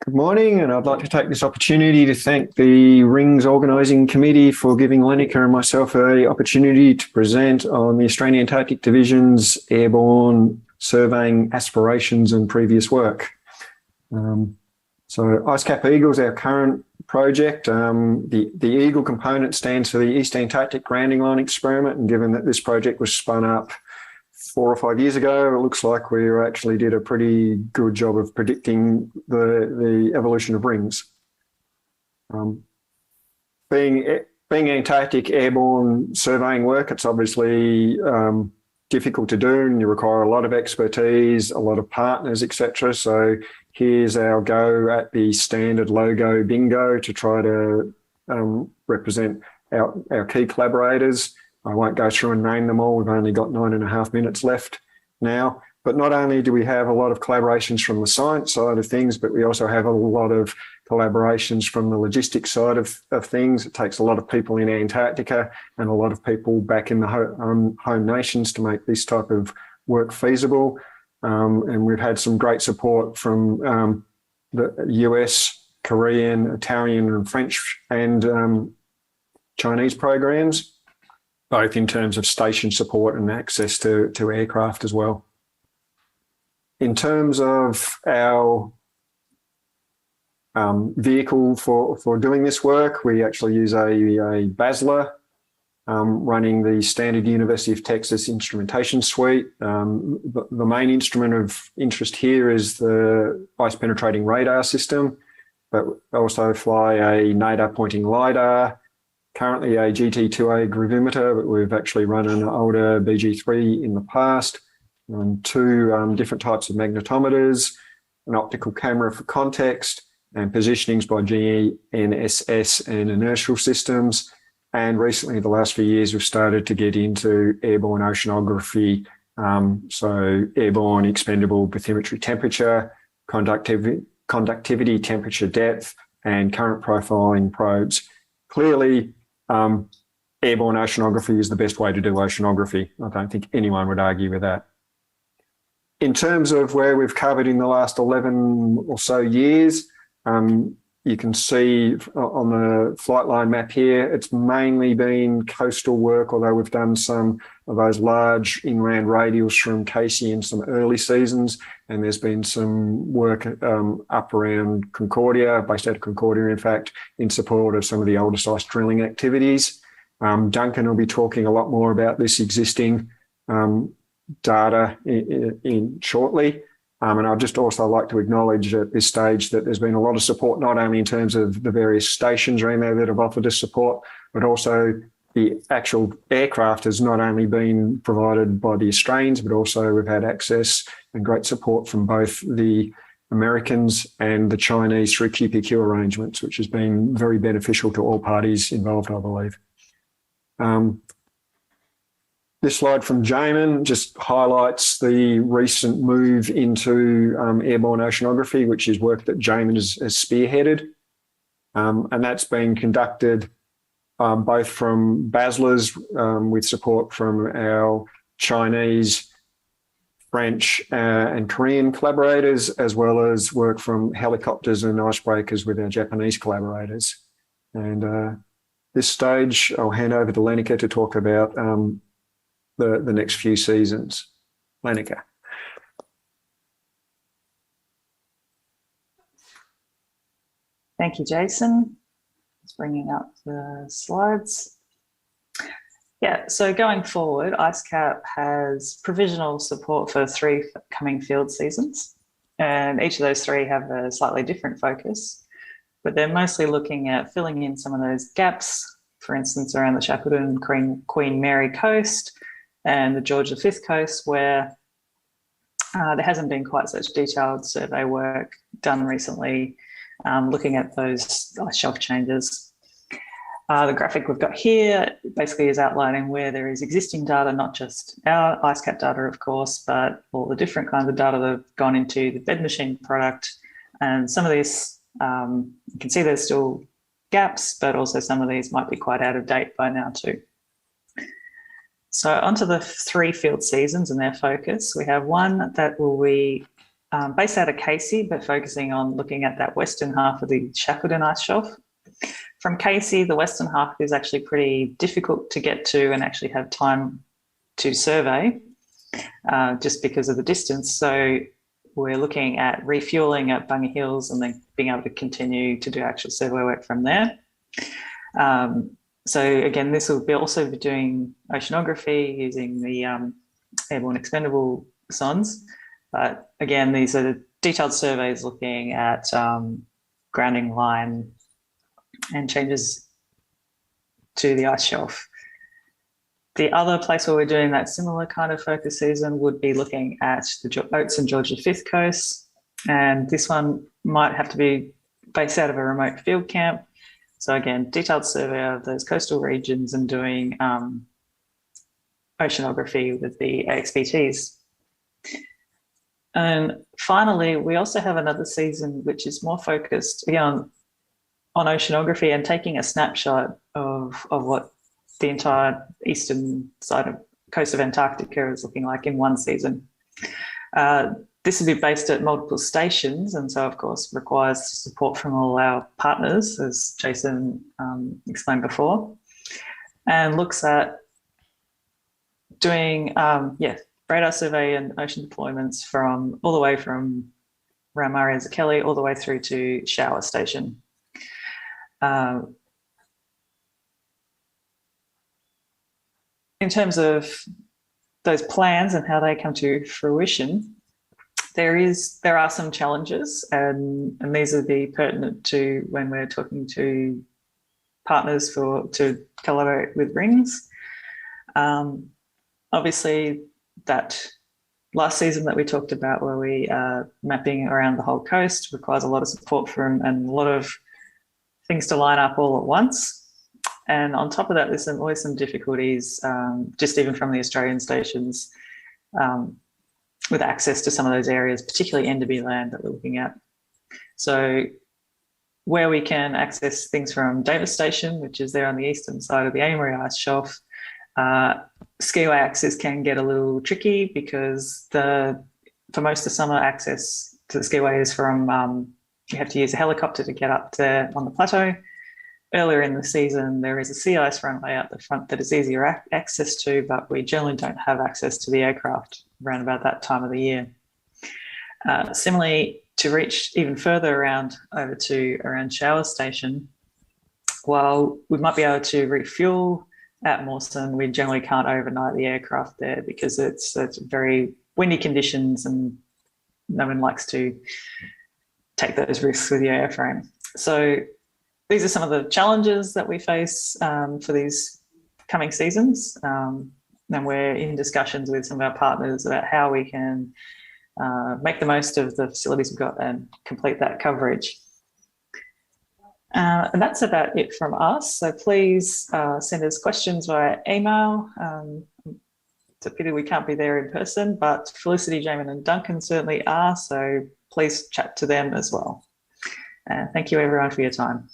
Good morning, and I'd like to take this opportunity to thank the Rings Organising Committee for giving Lenneke and myself an opportunity to present on the Australian Antarctic Division's airborne surveying aspirations and previous work. So ICECAP Eagle is our current project. The Eagle component stands for the East Antarctic Grounding Line Experiment, and given that this project was spun up 4 or 5 years ago, it looks like we actually did a pretty good job of predicting the evolution of rings. Being Antarctic airborne surveying work, it's obviously difficult to do, and you require a lot of expertise, a lot of partners, etc. So here's our go at the standard logo bingo to try to represent our key collaborators. I won't go through and name them all. We've only got 9.5 minutes left now. But not only do we have a lot of collaborations from the science side of things, but we also have a lot of collaborations from the logistics side of things. It takes a lot of people in Antarctica and a lot of people back in the home nations to make this type of work feasible. And we've had some great support from the US, Korean, Italian and French and Chinese programs, both in terms of station support and access to aircraft as well. In terms of our vehicle for doing this work, we actually use a Basler running the standard University of Texas instrumentation suite. The main instrument of interest here is the ice penetrating radar system, but we also fly a NADAR pointing LiDAR, currently a GT2A gravimeter, but we've actually run an older BG3 in the past, and 2 different types of magnetometers, an optical camera for context, and positionings by GNSS and inertial systems. And recently, the last few years, we've started to get into airborne oceanography, so airborne expendable bathymetry temperature, conductivity, temperature depth, and current profiling probes. Clearly, airborne oceanography is the best way to do oceanography. I don't think anyone would argue with that. In terms of where we've covered in the last 11 or so years, you can see on the flight line map here, it's mainly been coastal work, although we've done some of those large inland radials from Casey in some early seasons, and there's been some work up around Concordia, based out of Concordia, in fact, in support of some of the oldest ice drilling activities. Duncan will be talking a lot more about this existing data in shortly. And I'd just also like to acknowledge at this stage that there's been a lot of support, not only in terms of the various stations around there that have offered us support, but also the actual aircraft has not only been provided by the Australians, but also we've had access and great support from both the Americans and the Chinese through QPQ arrangements, which has been very beneficial to all parties involved, I believe. This slide from Jamin just highlights the recent move into airborne oceanography, which is work that Jamin has spearheaded. And that's been conducted both from Baslers with support from our Chinese, French and Korean collaborators, as well as work from helicopters and icebreakers with our Japanese collaborators. And this stage, I'll hand over to Lenneke to talk about the next few seasons. Lenneke. Thank you, Jason. Just bringing up the slides. Yeah, so going forward, ICECAP has provisional support for 3 coming field seasons, and each of those 3 have a slightly different focus, but they're mostly looking at filling in some of those gaps, for instance, around the Shackleton Queen Mary coast and the George V coast, where there hasn't been quite such detailed survey work done recently, looking at those ice shelf changes. The graphic we've got here basically is outlining where there is existing data, not just our ICECAP data, of course, but all the different kinds of data that have gone into the bed machine product. And some of these, you can see there's still gaps, but also some of these might be quite out of date by now too. So onto the 3 field seasons and their focus. We have one that will be based out of Casey, but focusing on looking at that western half of the Shackleton ice shelf. From Casey, the western half is actually pretty difficult to get to and actually have time to survey, just because of the distance. So we're looking at refueling at Bunga Hills and then being able to continue to do actual survey work from there. So again, this will be also be doing oceanography using the airborne expendable sondes. But again, these are the detailed surveys looking at grounding line and changes to the ice shelf. The other place where we're doing that similar kind of focus season would be looking at the Oates and Georgia Fifth Coast. And this one might have to be based out of a remote field camp. So again, detailed survey of those coastal regions and doing oceanography with the AXPTs. And finally, we also have another season which is more focused again on oceanography and taking a snapshot of what the entire eastern side of coast of Antarctica is looking like in one season. This will be based at multiple stations, and so of course requires support from all our partners, as Jason explained before, and looks at doing radar survey and ocean deployments from all the way from around Murray and Kelly all the way through to Shower Station. In terms of those plans and how they come to fruition, there are some challenges, and these would be pertinent to when we're talking to partners to collaborate with RINGS. Obviously, that last season that we talked about where we are mapping around the whole coast requires a lot of support from and a lot of things to line up all at once. And on top of that, there's always some difficulties, just even from the Australian stations, with access to some of those areas, particularly Enderby land that we're looking at. So where we can access things from Davis Station, which is there on the eastern side of the Amory Ice Shelf, skiway access can get a little tricky because for most of the summer, access to the skiway is from, you have to use a helicopter to get up there on the plateau. Earlier in the season, there is a sea ice runway out the front that is easier access to, but we generally don't have access to the aircraft around about that time of the year. Similarly, to reach even further around Shower Station, while we might be able to refuel at Mawson, we generally can't overnight the aircraft there because it's very windy conditions and no one likes to take those risks with the airframe. So these are some of the challenges that we face for these coming seasons. And we're in discussions with some of our partners about how we can make the most of the facilities we've got and complete that coverage. And that's about it from us. So please send us questions via email. It's a pity we can't be there in person, but Felicity, Jamin and Duncan certainly are. So please chat to them as well. Thank you everyone for your time.